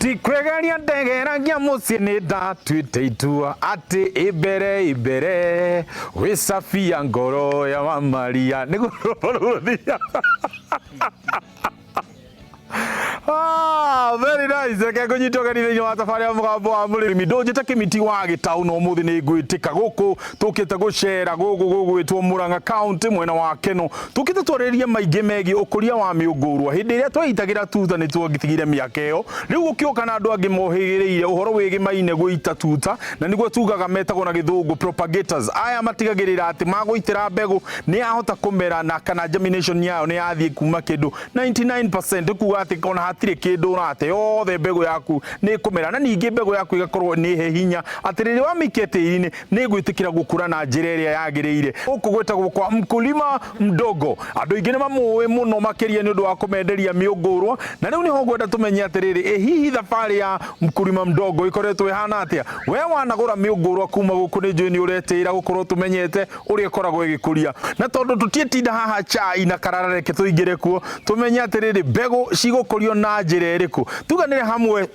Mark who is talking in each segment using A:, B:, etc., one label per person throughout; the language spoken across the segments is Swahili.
A: Tikwegeria ndegeragia mucii ni ndatuite itua ati ibere wisafia ngoro ya Wamaria niguo ruthia. Very nice. Ke kunyitoka ni wa safari ya mugambo wa murimi ndonjete kimiti wa gitau no muthi ni ngwitika guku tukite gucera gugu gwitwo Murang'a County mwena wa Keno tukite twareria maingi megi ukuria wa mĩũngurũa hindi ria twitagira tuta ni twongithigire miaka iyo riu gukioka na andu angi mohigiriire uhoro wigi maine guita tuta na niguo tugaga metagwo na githungu propagators. Aya matigagirira ati maguitira mbegu ni ahota kumera na kana germination yao ni yathie kuma kindu 99% kuga ati kona hatire kindu rate yothe mbegu yaku ni kumera na ningi mbegu yaku igakorwo ni he hinya atiriri wa mikete-ini ni gwitikira gukura na njira iria yagiriire uku gwetagwo kwa mkulima mdogo. Andu ingi ni mamuwi muno makiria ni undu wa kumenderia mĩũngurũa na riu niho ngwenda tumenye atiriri hihi thabari ya mkulima mdogo ikoretwo ihana atia we wanagura mĩũngurũa kuma guku ni njui ni uretira gukorwo tumenyete uria ikoragwo igikuria na tondu tutietinda haha chai na karara reke tuingire kuo tumenye atiriri mbegu cigukurio na njira iriku tuganire hamwe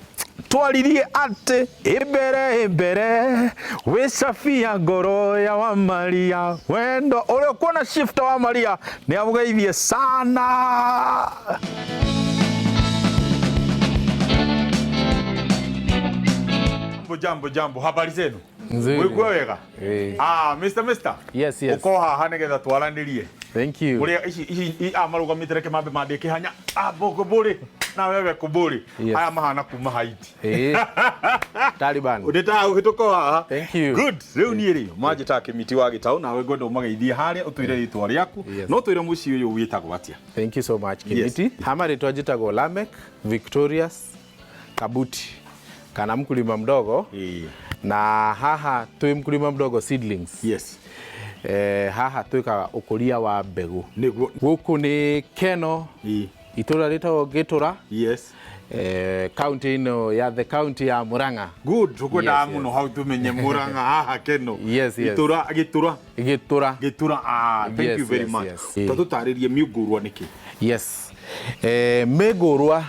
A: twaririe ati ibere wisafia ngoro ya Wamaria wendo uria kuona shift wa Maria ni amugeithie sana. Jambo habari zenu mwikwe wega Mr.
B: Yes
A: uko haha nigetha twaranirie.
B: Thank you.
A: Uria ici marugamite reke mambe mandike hanya bogoburi na wewe kuburi aya mahana kuma Haiti
B: Taliban
A: udeta uhituko haha.
B: Thank you.
A: Good riu ni ri majita kimiti wa gitau na we gwenda umageithie haria utuire ritwa riaku no tuire muci uyu witagwo atia.
B: Thank you so much Kimiti. Hama ritwa jitagwo Lamek Victorious Kabuti kana mkulima mdogo na haha twi mkulima mdogo seedlings.
A: Yes.
B: Haha twika ukuria wa mbegu guku ni Keno itura ritagwo Gitura.
A: Yes.
B: County no ya the county ya Murang'a.
A: Good tukwenda muno how tumenye Murang'a haha Keno.
B: Yes.
A: Gitura. Thank you very much. Tutaririe mĩũngurũa niki.
B: Yes. Mĩũngurũa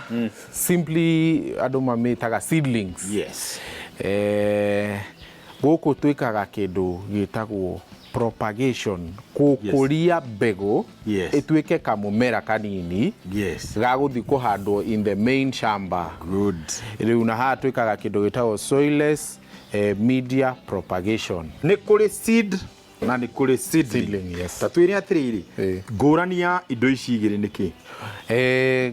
B: simply andu mamitaga seedlings.
A: Yes.
B: Guku twikaga kindu gitagwo propagation kukuria mbegu ituike kamumera kanini ga guthi kuhandwo in the main shamba.
A: Good.
B: Riu na ha twikaga kindu gitagwo soilless media propagation.
A: Ni kuri seed na ni kuri seedling.
B: Yes.
A: Tatwire atiriri ngurani ya indo ici igiri niki?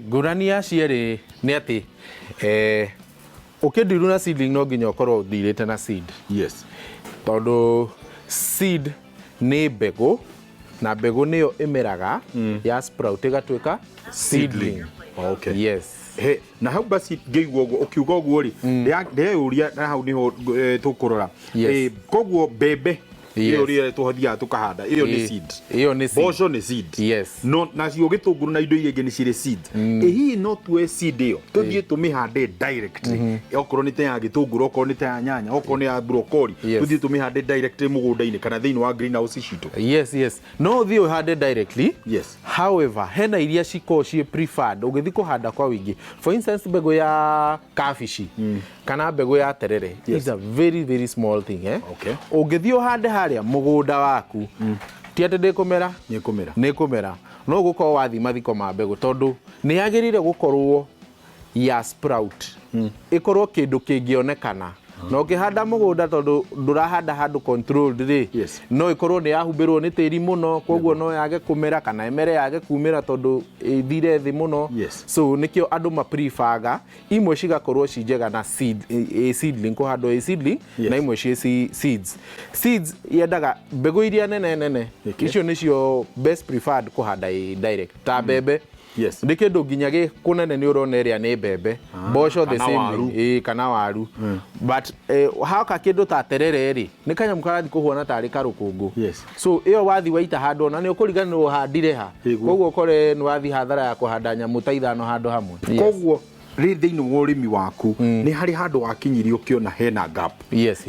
B: Ngurani ya cieri ni ati ukidiru na seedling no nginya ukorwo thirite na seed.
A: Yes.
B: Tondu seed ni mbegu na mbegu niyo imeraga ya sprout igatuika seedling.
A: Okay.
B: Yes.
A: Na hau basi ngeigwo ukiuga uguo ri ndeuria na hau niho tukurora koguo mbembe iyo ri tuhothia tukahanda iyo ni seed.
B: Iyo ni seed.
A: Boco ni seed.
B: Yes.
A: No na cio gitunguru na indo iria ni cire seed. Hihi no tuwe seed iyo tuthie tumihande directly. Okorwo ni ta ya gitunguru, okorwo ni ta ya nyanya, okorwo ni ya broccoli, tuthie tumihande directly mugunda-ini kana thiini wa greenhouse citu.
B: Yes. No thio hande directly.
A: Yes.
B: However, hena iria ciko cie preferred ugithi kuhanda kwa wingi. For instance, mbegu ya kabici kana mbegu ya terere is a very small thing
A: Okay.
B: Ugithi uhande haria mugunda waku ti ati ndikumera ni kumera no gukorwo wathima thiko ma mbegu tondu ni yagirire gukorwo ya sprout ikorwo kindu kingionekana no kihanda mugunda tondu ndurahanda handu controlled ri no ikorwo ni yahumbirwo ni tiri muno koguo no yage kumera kana emere yage kumera tondu ithire thi muno. So nikio andu ma preferga imwe cigakorwo cinjega na seedling kuhandwo seedling na imwe ci seeds yendaga mbegu iria nene icio nicio best preferred kuhanda direct ta mbembe.
A: Yes.
B: Ndikindu nginya gi kunene ni urona area ni mbembe boco the same kana waru but haka kindu ta terere ri ni kanyamu karathi kuhuana tari karukungu. So iyo wathi waita hando na ni ukurigana no handire ha koguo kore ni wathi hathara ya kuhanda nyamu ta ithano hando hamwe.
A: Koguo rĩ thĩinĩ wa ũrĩmi waku nĩ harĩ handũ wakinyirie ũkĩona hena gap.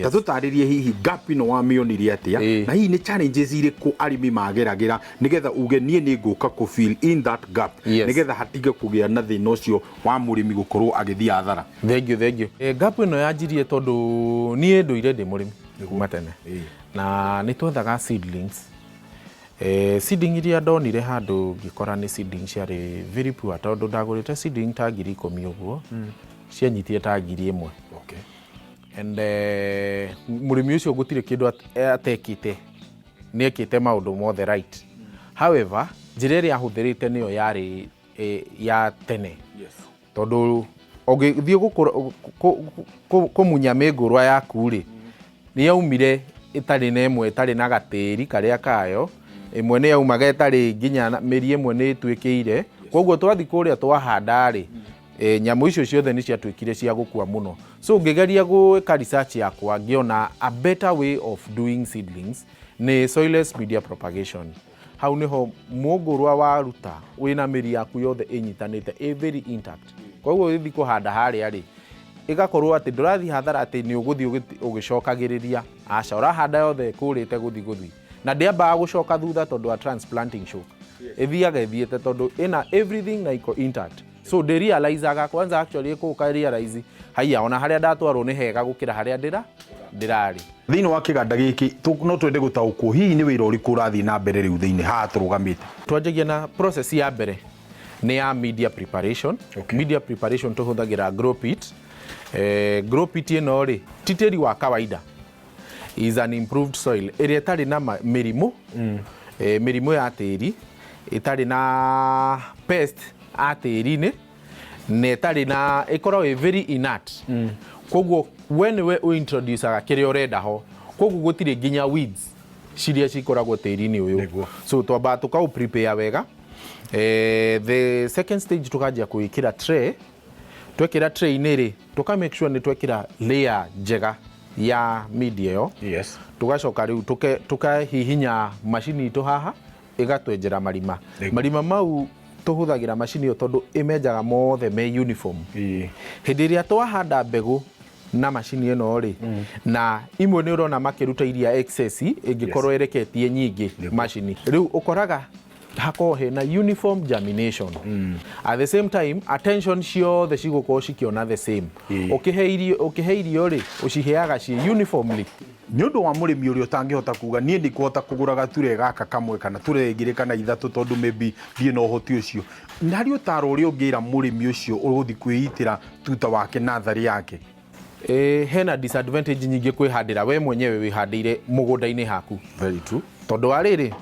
A: Ta tũtarĩrie hihi gap ĩno wamĩonire atĩa na hihi nĩ challenges irĩkũ arĩmi mageragĩra nĩgetha uge niĩ nĩ ngũka kũ fill in that gap nĩgetha hatige kũgĩa na thĩna ũcio wa mũrĩmi gũkorwo agĩthiĩ hathara.
B: Thank you. Gap ĩno yanjirie tondũ niĩ ndũire ndĩ mũrĩmi kuma tene na nĩ twethaga seedlings. Seeding iria ndonire handũ ngĩkora nĩ seeding ciarĩ very poor tondũ ndagũrĩte seeding ta ngiri 10 ũguo cianyitie ta ngiri 1. And mũrĩmi ũcio gũtirĩ kĩndũ atekĩte, nĩ ekĩte maũndũ mothe right. However, njĩra ĩrĩa ahũthĩrĩte nĩyo yarĩ ya tene. Tondũ ũngĩthiĩ kũmunya mĩũngurũa yaku rĩ, nĩ yaumire ĩtarĩ na ĩmwe ĩtarĩ na gatĩri karĩa kayo, ĩmwe nĩ yaumaga ĩtarĩ nginya mĩri ĩmwe nĩ ĩtuĩkĩire. Koguo twathi kũrĩa twahanda rĩ, nyamũ icio ciothe nĩ ciatuĩkire cia gũkua mũno. So ngĩgeria gwĩka research yakwa ngĩona a better way of doing seedlings nĩ soilless media propagation. Hau nĩho mũũngũrũa waruta wĩna mĩri yaku yothe ĩnyitanĩte very intact. Koguo ũgĩthiĩ kũhanda harĩa rĩ, ĩgakorwo atĩ ndũrathiĩ hathara atĩ nĩ ũgũthiĩ ũgĩcokagĩrĩria. Aca ũrahanda yothe kũrĩte gũthiĩ na ndĩambaga gũcoka thutha tondũ wa transplanting shock. Ĩthiaga ĩthiĩte tondũ ĩna everything na iko intact. So ndĩ realizeaga kwanza actually ĩkũka realize haiya ona harĩa ndatwarwo nĩ hega gũkĩra harĩa ndĩrarĩ.
A: Thĩinĩ wa kĩganda gĩkĩ no twende gũtaũkwo hihi nĩ wĩra ũrĩkũ ũrathiĩ na mbere rĩu thĩinĩ haha tũrũgamĩte.
B: Twanjagia na process ya mbere nĩ ya media preparation. Media preparation tũhũthagĩra grow pit. Grow pit ĩno rĩ ti tĩri wa kawaida, is an improved soil ĩrĩa ĩtarĩ na mĩrimũ, mĩrimũ ya tĩri, ĩtarĩ na pest a tĩri-inĩ, na ĩtarĩ na ĩkoragwo very inert. Koguo when we introduceaga kĩrĩa ũrenda ho, koguo gũtirĩ nginya weeds ciria cikoragwo tĩri-inĩ ũyũ. So twambaga tũkaũ prepare wega. The second stage tũkanjia kũĩkĩra tray. Twekĩra tray-inĩ rĩ, tũka make sure nĩ twekĩra layer njega ya media yo. Tugacoka rĩu tukahihinya macini itũ haha ĩgatwenjera marima. Marima mau tuhũthagĩra macini ĩyo tondũ ĩmenjaga mothe me uniform. Hĩndĩ ĩrĩa twahanda mbegũ na macini ĩno rĩ, na imwe nĩ ũrona makĩruta iria excess ĩngĩkorwo ĩreketie nyingĩ macini. Rĩu ũkoraga hakorwo hena uniform germination. At the same time attention ciothe cigũkorwo cikiona the same. Ũkĩhe irio rĩ, ũciheaga ciĩ uniformly.
A: Nĩ ũndũ wa mũrĩmi ũrĩa ũtangĩhota kuga niĩ ndikũhota kũgũra gature gaka kamwe kana ture igĩrĩ kana ithatũ tondũ maybe ndirĩ na ũhoti ũcio, nĩ harĩ ũtaaro ũrĩa ũngĩra mũrĩmi ũcio ũgũthiĩ kwĩitĩra tuta wake natharĩ yake?
B: Hena disadvantage nyingĩ kwĩhandĩra we mwenyewe wĩhandĩire mũgũnda-inĩ haku.
A: Very true.
B: Tondũ wa rĩrĩ,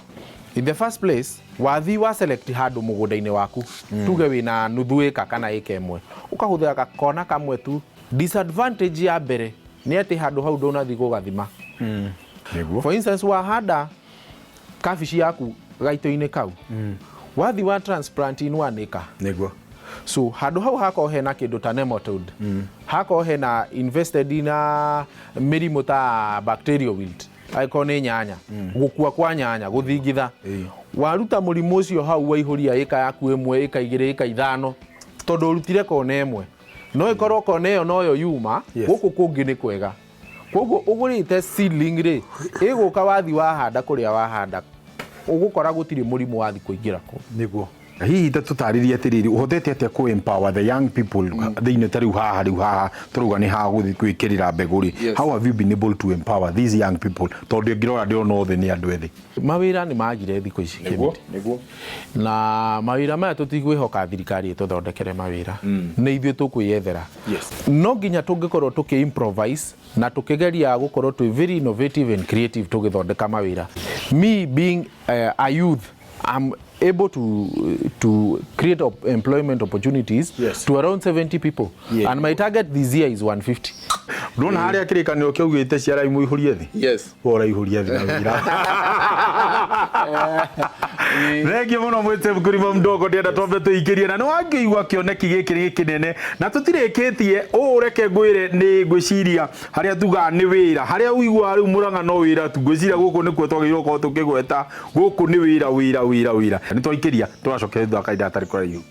B: in the first place wathi wa select handũ mũgũnda-inĩ waku, tuge wĩna nuthu ĩka kana ĩka ĩmwe, ũkahũthĩra gakona kamwe tu. Disadvantage ya mbere nĩ atĩ handũ hau ndũnathi gũgathima. For instance, wahanda kabici yaku gaito-inĩ kau, wathi wa transplant in 1 acre. So handũ hau hakorwo hena kĩndũ ta nematode, hakorwo hena invested ina mĩrimũ ta bacterial wilt, akorwo nĩ nyanya, gũkua kwa nyanya, gũthingitha. Waruta mũrimũ ũcio hau waihũria ĩka yaku ĩmwe, ĩka igĩrĩ, ĩka ithano, tondũ ũrutire kona ĩmwe, no ĩkorwo kona ĩyo noyo yuma, gũkũ kũngĩ nĩ kwega. Koguo ũgũrĩte seedling rĩ, ĩgũka wathi wahanda kũrĩa wahanda, ũgũkora gũtirĩ mũrimũ wathi kũingĩra kũ.
A: Nĩguo. Hihi tũtarĩrie atĩrĩrĩ, ũhotete atĩa kũ empower the young people thĩinĩ ta rĩu haha tũrauga nĩ haha gũthiĩ kwĩkĩrĩra mbegũ rĩ? How have you been able to empower these young people? Tondũ ngĩrora ndĩrona othe nĩ andũ ethĩ. Mawĩra
B: nĩ magire thikũ ici kĩmiti. Na mawĩra maya tũtigwĩhoka thirikari ĩtũthondekere mawĩra, nĩ ithuĩ tũkwĩyethera. No nginya tũngĩkorwo tũkĩ-improvise na tũkĩgeria gũkorwo twĩ very innovative and creative tũgĩthondeka mawĩra. Me being a youth, I'm able to create employment opportunities to around 70 people. And my target this year is 150.
A: Ndona harĩa kĩrĩkanĩro kĩaugĩte ciara imwe ihũrie thĩ. Wora ihũrie thĩ na wĩra. Thengiũ mũno mwĩte mkulima mdogo, ndĩenda twambe tũingĩrie na nĩ wangĩigua kĩoneki gĩkĩ nĩ kĩnene na tũtirĩkĩtie ũũ. Reke ngwĩre nĩ ngwĩciria harĩa tugaga nĩ wĩra, harĩa ũiguaga rĩu Mũrang'a no wĩra tu, ngwĩciria gũkũ nĩkuo twagĩrĩirwo gũkorwo tũkĩgweta gũkũ nĩ wĩra. Nĩ twaingĩria tũgacokia thutha wa kahinda gatarĩ kũraihu.